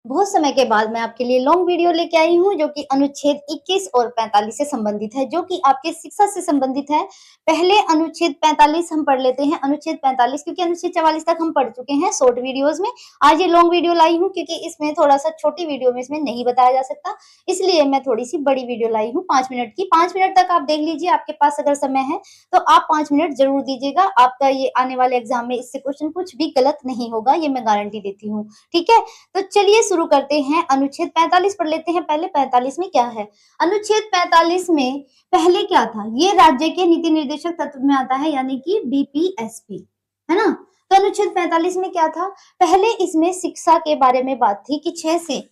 बहुत समय के बाद मैं आपके लिए लॉन्ग वीडियो लेके आई हूँ जो कि अनुच्छेद 21 और 45 से संबंधित है, जो कि आपके शिक्षा से संबंधित है। पहले अनुच्छेद 45 हम पढ़ लेते हैं, अनुच्छेद 45 क्योंकि अनुच्छेद 44 तक हम पढ़ चुके हैं शॉर्ट वीडियोस में। आज ये लॉन्ग वीडियो लाई हूँ क्योंकि इसमें थोड़ा-सा छोटी वीडियो में इसमें नहीं बताया जा सकता, इसलिए मैं थोड़ी-सी बड़ी वीडियो लाई हूँ 5 मिनट की। 5 मिनट तक आप देख लीजिए, आपके पास अगर समय है तो आप 5 मिनट ज़रूर दीजिएगा। आपका ये आने वाले एग्ज़ाम में इससे क्वेश्चन कुछ भी गलत नहीं होगा, ये मैं गारंटी देती हूँ, ठीक है? तो चलिए शुरू करते हैं। अनुच्छेद 45 पढ़ लेते हैं पहले। 45 में क्या है? अनुच्छेद 45 में पहले क्या था? ये राज्य के नीति निर्देशक तत्व में आता है, यानी कि बीपीएसपी, है ना? तो अनुच्छेद 45 में क्या था? पहले इसमें शिक्षा के बारे में बात थी कि 6 से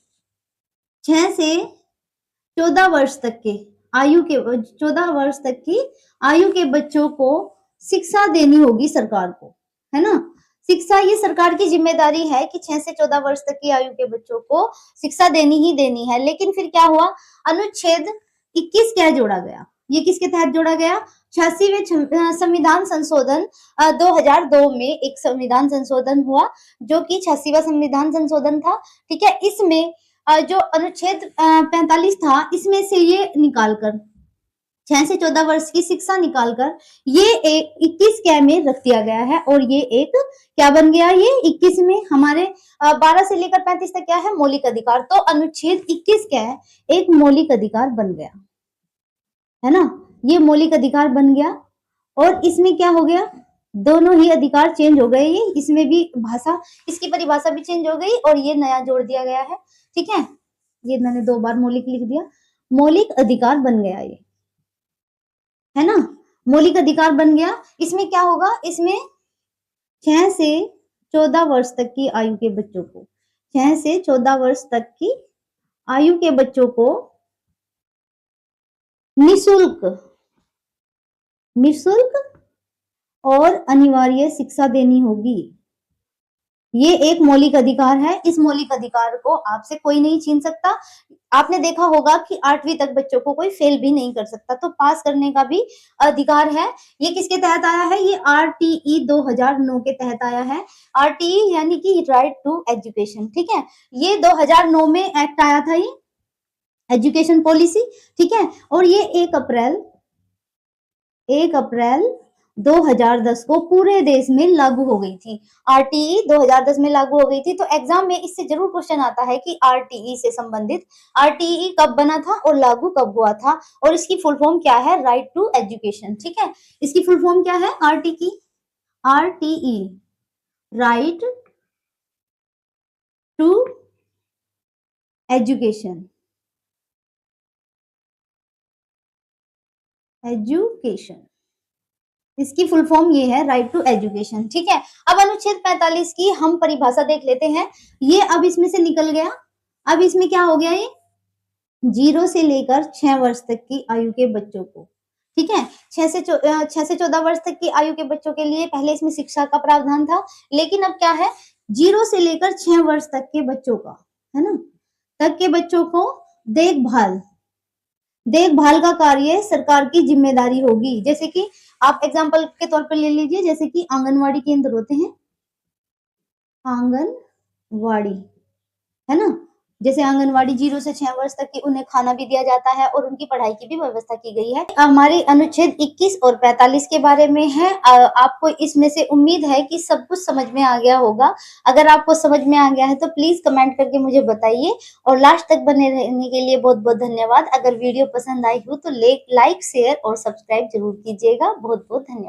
14 वर्ष तक के 14 वर्ष तक की आयु के बच्चों को शिक्षा देनी होगी सरकार को, है ना? शिक्षा ये सरकार की जिम्मेदारी है कि 6 से 14 वर्ष तक की आयु के बच्चों को शिक्षा देनी ही देनी है। लेकिन फिर क्या हुआ? अनुच्छेद 21 क्या जोड़ा गया? ये किसके तहत जोड़ा गया? 86वें संविधान संशोधन 2002 में एक संविधान संशोधन हुआ, जो कि 86वां संविधान संशोधन था, ठीक है? इसमें जो अनुच्छेद 45 था, इसमें से ये निकालकर 6 से 14 वर्ष की शिक्षा निकालकर ये एक 21 क्या में रख दिया गया है, और ये एक क्या बन गया? ये 21 में हमारे 12 से लेकर 35 तक क्या है? मौलिक अधिकार। तो अनुच्छेद 21 क्या है? एक मौलिक अधिकार बन गया, है ना? ये मौलिक अधिकार बन गया, और इसमें क्या हो गया? दोनों ही अधिकार चेंज हो गए। ये इसमें भी भाषा, इसकी परिभाषा भी चेंज हो गई, और ये नया जोड़ दिया गया है, ठीक है? ये मैंने 2 बार मौलिक लिख दिया। मौलिक अधिकार बन गया ये, है ना? मौलिक अधिकार बन गया। इसमें क्या होगा? इसमें 6 से 14 वर्ष तक की आयु के बच्चों को 6 से 14 वर्ष तक की आयु के बच्चों को निःशुल्क निःशुल्क और अनिवार्य शिक्षा देनी होगी। ये एक मौलिक अधिकार है। इस मौलिक अधिकार को आपसे कोई नहीं छीन सकता। आपने देखा होगा कि 8वीं तक बच्चों को कोई फेल भी नहीं कर सकता, तो पास करने का भी अधिकार है। ये किसके तहत आया है? ये आरटीई 2009 के तहत आया है। आरटीई यानी कि राइट टू एजुकेशन, ठीक है? ये 2009 में एक्ट आया था, ये एजुकेशन पॉलिसी, ठीक है? और ये 1 अप्रैल 2010 को पूरे देश में लागू हो गई थी। आरटीई 2010 में लागू हो गई थी। तो एग्जाम में इससे जरूर क्वेश्चन आता है कि आरटीई से संबंधित आरटीई कब बना था और लागू कब हुआ था, और इसकी फुल फॉर्म क्या है? राइट टू एजुकेशन, ठीक है? इसकी फुल फॉर्म क्या है? आरटीई राइट टू एजुकेशन इसकी फुल फॉर्म ये है, राइट टू एजुकेशन, ठीक है? अब अनुच्छेद 45 की हम परिभाषा देख लेते हैं। ये अब इसमें से निकल गया। अब इसमें क्या हो गया? ये 0 से लेकर 6 वर्ष तक की आयु के बच्चों को, ठीक है? 6 से 14 वर्ष तक की आयु के बच्चों के लिए पहले इसमें शिक्षा का प्रावधान था, लेकिन अब क्या है? 0 से लेकर 6 वर्ष तक के बच्चों का, है ना? तक के बच्चों को देखभाल का कार्य सरकार की जिम्मेदारी होगी। जैसे कि आप एग्जाम्पल के तौर पर ले लीजिए, जैसे कि आंगनवाड़ी केंद्र होते हैं, आंगनवाड़ी, है ना? जैसे आंगनवाड़ी 0 से 6 वर्ष तक की उन्हें खाना भी दिया जाता है, और उनकी पढ़ाई की भी व्यवस्था की गई है। हमारे अनुच्छेद 21 और 45 के बारे में है। आपको इसमें से उम्मीद है कि सब कुछ समझ में आ गया होगा। अगर आपको समझ में आ गया है तो प्लीज कमेंट करके मुझे बताइए, और लास्ट तक बने रहने के लिए बहुत बहुत धन्यवाद। अगर वीडियो पसंद आई हो तो लाइक, शेयर और सब्सक्राइब जरूर कीजिएगा। बहुत बहुत धन्यवाद।